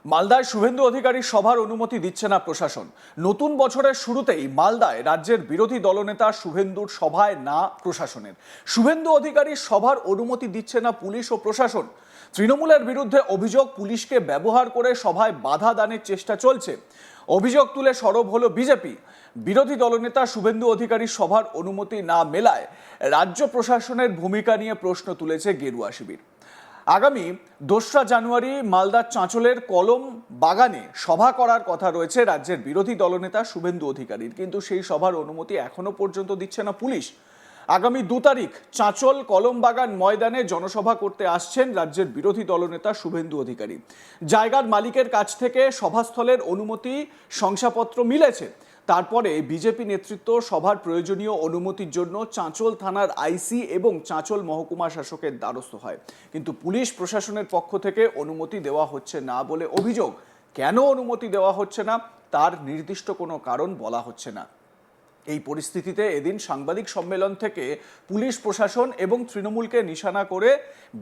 মালদায় শুভেন্দু অধিকারীর সভার অনুমতি দিচ্ছে না প্রশাসন। নতুন বছরের শুরুতেই মালদায় রাজ্যের বিরোধী দলনেতা শুভেন্দুর সভায় না প্রশাসনের। শুভেন্দু অধিকারীর সভার অনুমতি দিচ্ছে না পুলিশ ও প্রশাসন। তৃণমূলের বিরুদ্ধে অভিযোগ, পুলিশকে ব্যবহার করে সভায় বাধা দানের চেষ্টা চলছে। অভিযোগ তুলে সরব হলো বিজেপি। বিরোধী দলনেতা শুভেন্দু অধিকারীর সভার অনুমতি না মেলায় রাজ্য প্রশাসনের ভূমিকা নিয়ে প্রশ্ন তুলেছে গেরুয়া শিবির। আগামী 2রা জানুয়ারি মালদার চাঁচলের কলম বাগানে সভা করার কথা রয়েছে রাজ্যের বিরোধী দলনেতা শুভেন্দু অধিকারীর, কিন্তু সেই সভার অনুমতি এখনো পর্যন্ত দিচ্ছে না পুলিশ। আগামী 2 তারিখ চাঁচল কলম বাগান ময়দানে জনসভা করতে আসছেন রাজ্যের বিরোধী দলনেতা শুভেন্দু অধিকারী। জায়গার মালিকের কাছ থেকে সভাস্থলের অনুমতি শংসাপত্র মিলেছে। তারপরে বিজেপি নেতৃত্ব সভার প্রয়োজনীয় অনুমতির জন্য চাঁচল থানার আইসি এবং চাঁচল মহকুমা শাসকের দ্বারস্থ হয়, কিন্তু পুলিশ প্রশাসনের পক্ষ থেকে অনুমতি দেওয়া হচ্ছে না বলে অভিযোগ। কেন অনুমতি দেওয়া হচ্ছে না তার নির্দিষ্ট কোনো কারণ বলা হচ্ছে না। এই পরিস্থিতিতে এদিন সাংবাদিক সম্মেলন থেকে পুলিশ প্রশাসন এবং তৃণমূলকে নিশানা করে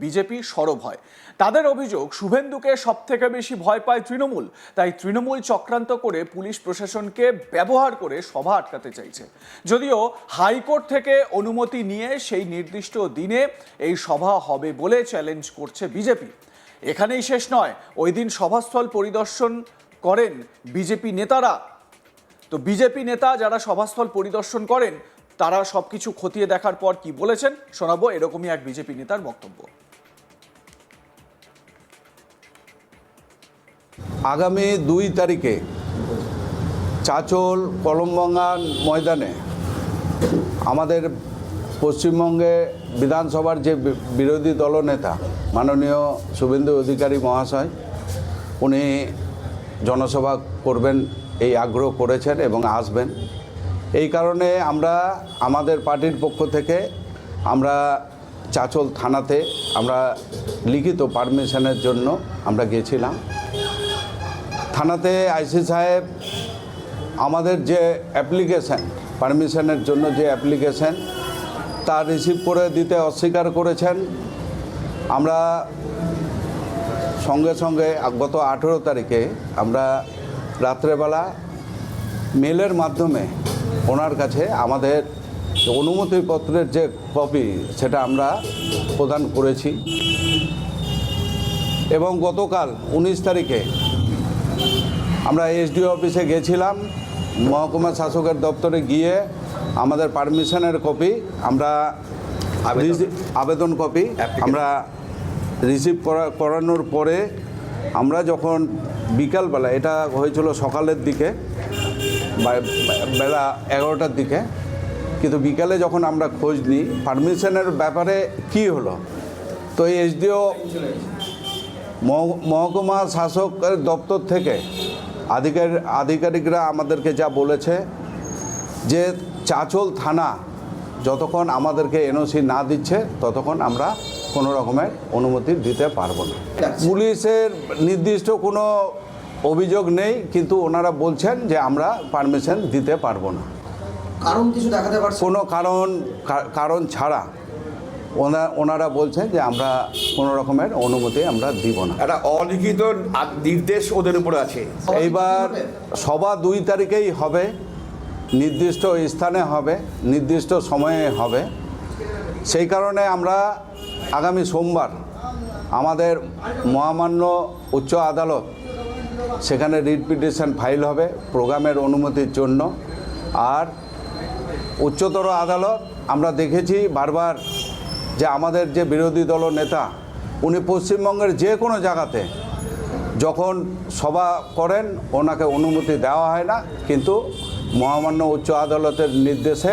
বিজেপি সরব হয়। তাদের অভিযোগ, শুভেন্দুকে সবথেকে বেশি ভয় পায় তৃণমূল, তাই তৃণমূল চক্রান্ত করে পুলিশ প্রশাসনকে ব্যবহার করে সভা আটকাতে চাইছে। যদিও হাইকোর্ট থেকে অনুমতি নিয়ে সেই নির্দিষ্ট দিনে এই সভা হবে বলে চ্যালেঞ্জ করছে বিজেপি। এখানেই শেষ নয়, ওই দিন সভাস্থল পরিদর্শন করেন বিজেপি নেতারা। তো বিজেপি নেতা যারা সভাস্থল পরিদর্শন করেন তারা সবকিছু খতিয়ে দেখার পর কি বলেছেন শোনাবো, এরকমই এক বিজেপি নেতার বক্তব্য। আগামী 2 তারিখে চাঁচল কলমবাগান ময়দানে আমাদের পশ্চিমবঙ্গে বিধানসভার যে বিরোধী দলনেতা মাননীয় শুভেন্দু অধিকারী মহাশয়, উনি জনসভা করবেন এই আগ্রহ করেছেন এবং আসবেন। এই কারণে আমরা আমাদের পার্টির পক্ষ থেকে আমরা চাঁচল থানাতে আমরা লিখিত পারমিশনের জন্য আমরা গিয়েছিলাম। থানাতে আইসি সাহেব আমাদের যে অ্যাপ্লিকেশন, পারমিশনের জন্য যে অ্যাপ্লিকেশন, তা রিসিভ করে দিতে অস্বীকার করেছেন। আমরা সঙ্গে সঙ্গে গত 18 তারিখে আমরা রাত্রেবেলা মেলের মাধ্যমে ওনার কাছে আমাদের অনুমতিপত্রের যে কপি সেটা আমরা প্রদান করেছি। এবং গতকাল 19 তারিখে আমরা এসডিও অফিসে গেছিলাম, মহকুমা শাসকের দপ্তরে গিয়ে আমাদের পারমিশনের কপি আমরা আবেদন কপি আমরা রিসিভ করানোর পরে আমরা যখন বিকালবেলা, এটা হয়েছিল সকালের দিকে বেলা 11টার দিকে, কিন্তু বিকালে যখন আমরা খোঁজ নিই পারমিশনের ব্যাপারে কি হলো, তো এসডিও মহকুমা শাসকের দপ্তর থেকে আধিকারিকরা আমাদেরকে যা বলেছে যে চাঁচল থানা যতক্ষণ আমাদেরকে এনওসি না দিচ্ছে ততক্ষণ আমরা কোনো রকমের অনুমতি দিতে পারবো না। পুলিশের নির্দিষ্ট কোনো অভিযোগ নেই, কিন্তু ওনারা বলছেন যে আমরা পারমিশন দিতে পারবো না। কারণ কিছু দেখাতে পারছে কোনো কারণ ছাড়া ওনারা বলছেন যে আমরা কোনো রকমের অনুমতি আমরা দিব না। একটা অলিখিত নির্দেশ ওদের উপরে আছে। এইবার সভা 2 তারিখেই হবে, নির্দিষ্ট স্থানে হবে, নির্দিষ্ট সময়ে হবে। সেই কারণে আমরা আগামী সোমবার আমাদের মহামান্য উচ্চ আদালত সেখানে রিট পিটিশন ফাইল হবে প্রোগ্রামের অনুমতির জন্য। আর উচ্চতর আদালত আমরা দেখেছি বারবার যে আমাদের যে বিরোধী দল নেতা উনি পশ্চিমবঙ্গের যে কোনো জায়গাতে যখন সভা করেন ওনাকে অনুমতি দেওয়া হয় না, কিন্তু মহামান্য উচ্চ আদালতের নির্দেশে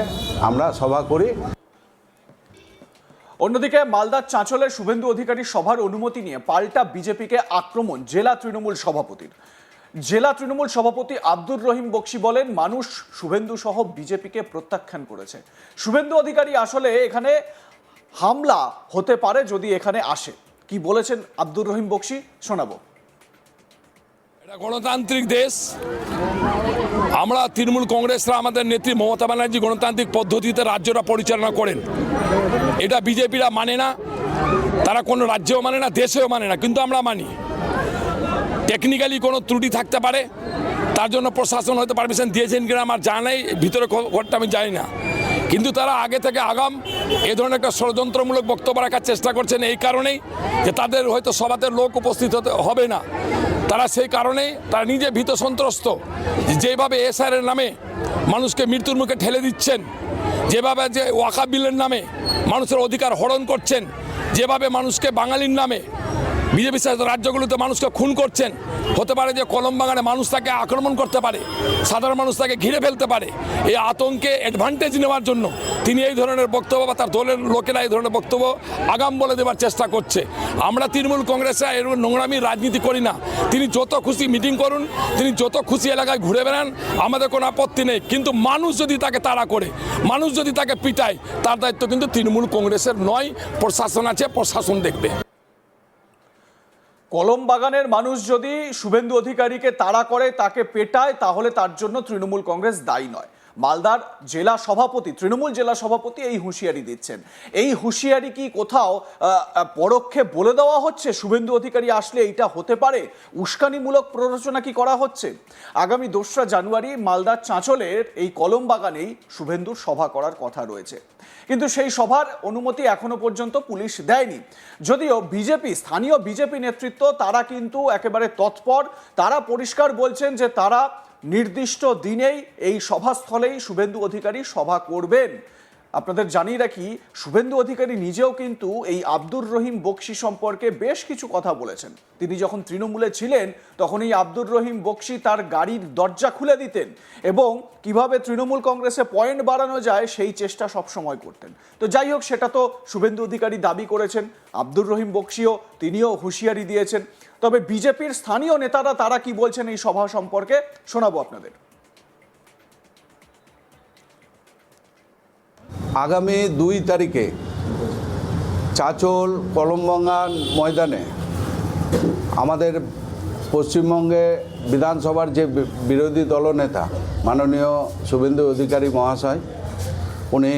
আমরা সভা করি। অন্যদিকে মালদার চাঁচলের শুভেন্দু অধিকারীর সভার অনুমতি নিয়ে পাল্টা বিজেপিকে আক্রমণ জেলা তৃণমূল সভাপতির। জেলা তৃণমূল সভাপতি আব্দুর রহিম বক্সি বলেন, মানুষ শুভেন্দু সহ বিজেপিকে প্রত্যাখ্যান করেছে। শুভেন্দু অধিকারী আসলে এখানে হামলা হতে পারে যদি এখানে আসে। কি বলেছেন আব্দুর রহিম বক্সি শোনাবো। এটা গণতান্ত্রিক দেশ। আমরা তৃণমূল কংগ্রেসরা আমাদের নেত্রী মমতা ব্যানার্জি গণতান্ত্রিক পদ্ধতিতে রাজ্যটা পরিচালনা করেন। এটা বিজেপিরা মানে না, তারা কোনো রাজ্যেও মানে না, দেশেও মানে না, কিন্তু আমরা মানি। টেকনিক্যালি কোনো ত্রুটি থাকতে পারে, তার জন্য প্রশাসন হয়তো পারমিশন দিয়েছেন কিনা আমার জানা নেই, ভিতরে ঘরটা আমি জানি না। কিন্তু তারা আগে থেকে আগাম এ ধরনের একটা ষড়যন্ত্রমূলক বক্তব্য রাখার চেষ্টা করছেন এই কারণেই যে তাদের হয়তো সভাতে লোক উপস্থিত হবে না। তারা সেই কারণেই তারা নিজে ভীত সন্ত্রস্ত, যেভাবে এসআরের নামে মানুষকে মৃত্যুর মুখে ঠেলে দিচ্ছেন, যেভাবে যে ওয়াকাফ বিলের নামে মানুষের অধিকার হরণ করছেন, যেভাবে মানুষকে বাঙালির নামে বিজেপি শাসিত রাজ্যগুলোতে মানুষকে খুন করছেন। হতে পারে যে কলমবাগানে মানুষ তাকে আক্রমণ করতে পারে, সাধারণ মানুষ তাকে ঘিরে ফেলতে পারে। এই আতঙ্কে অ্যাডভান্টেজ নেওয়ার জন্য তিনি এই ধরনের বক্তব্য বা তার দলের লোকেরা এই ধরনের বক্তব্য আগাম বলে দেওয়ার চেষ্টা করছে। আমরা তৃণমূল কংগ্রেসে এর নোংরামি রাজনীতি করি না। তিনি যত খুশি মিটিং করুন, তিনি যত খুশি এলাকায় ঘুরে বেড়ান, আমাদের কোনো আপত্তি নেই। কিন্তু মানুষ যদি তাকে তাড়া করে, মানুষ যদি তাকে পিটায়, তার দায়িত্ব কিন্তু তৃণমূল কংগ্রেসের নয়, প্রশাসন আছে, প্রশাসন দেখবে। কলমবাগানের মানুষ যদি শুভেন্দু অধিকারীকে তাড়া করে, তাকে পেটায়, তাহলে তার জন্য তৃণমূল কংগ্রেস দায়ী নয়। মালদার জেলা সভাপতি, তৃণমূল জেলা সভাপতি এই হুঁশিয়ারি দিচ্ছেন। এই হুঁশিয়ারি কি কোথাও পরোক্ষে বলে দেওয়া হচ্ছে শুভেন্দু অধিকারী আসলে এইটা হতে পারে? উস্কানিমূলক প্ররোচনা কি করা হচ্ছে? আগামী 2রা জানুয়ারি মালদার চাঁচলের এই কলমবাগানেই শুভেন্দুর সভা করার কথা রয়েছে, কিন্তু সেই সভার অনুমতি এখনো পর্যন্ত পুলিশ দেয়নি। যদিও বিজেপি, স্থানীয় বিজেপি নেতৃত্ব তারা কিন্তু একেবারে তৎপর। তারা পরিষ্কার বলছেন যে তারা নির্দিষ্ট দিনেই এই সভাস্থলেই শুভেন্দু অধিকারী সভা করবেন। আপনাদের জানিয়ে রাখি, শুভেন্দু অধিকারী নিজেও কিন্তু এই আব্দুর রহিম বক্সি সম্পর্কে বেশ কিছু কথা বলেছেন। তিনি যখন তৃণমূলে ছিলেন তখন এই আব্দুর রহিম বক্সি তার গাড়ির দরজা খুলে দিতেন এবং কিভাবে তৃণমূল কংগ্রেসে পয়েন্ট বাড়ানো যায় সেই চেষ্টা সবসময় করতেন। তো যাই হোক, সেটা তো শুভেন্দু অধিকারী দাবি করেছেন, আব্দুর রহিম বক্সিও তিনিও হুঁশিয়ারি দিয়েছেন। তবে বিজেপির স্থানীয় নেতারা তারা কি বলছেন এই সভা সম্পর্কে শোনাবো আপনাদের। আগামী 2 তারিখে চাঁচল কলমবাগান ময়দানে আমাদের পশ্চিমবঙ্গে বিধানসভার যে বিরোধী দলনেতা মাননীয় শুভেন্দু অধিকারী মহাশয়, উনি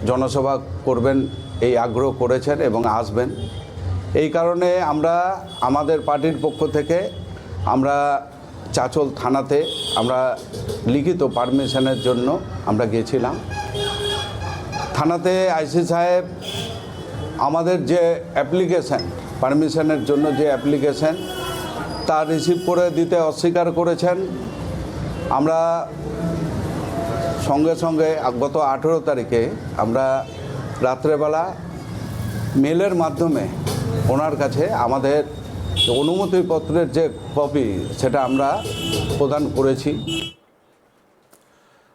জনসভা করবেন এই আগ্রহ করেছেন এবং আসবেন। এই কারণে আমরা আমাদের পার্টির পক্ষ থেকে আমরা চাঁচল থানাতে আমরা লিখিত পারমিশনের জন্য আমরা গিয়েছিলাম। থানাতে আইসি সাহেব আমাদের যে অ্যাপ্লিকেশন, পারমিশনের জন্য যে অ্যাপ্লিকেশন, তা রিসিভ করে দিতে অস্বীকার করেছেন। আমরা সঙ্গে সঙ্গে গত 18 তারিখে আমরা রাত্রেবেলা মেলের মাধ্যমে ওনার কাছে আমাদের অনুমতিপত্রের যে কপি সেটা আমরা প্রদান করেছি।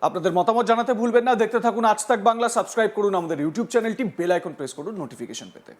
আপনাদের মতামত জানাতে ভুলবেন না। দেখতে থাকুন আজ তাক বাংলা, সাবস্ক্রাইব করুন আমাদের ইউটিউব চ্যানেলটি, বেল আইকন প্রেস করুন নোটিফিকেশন পেতে।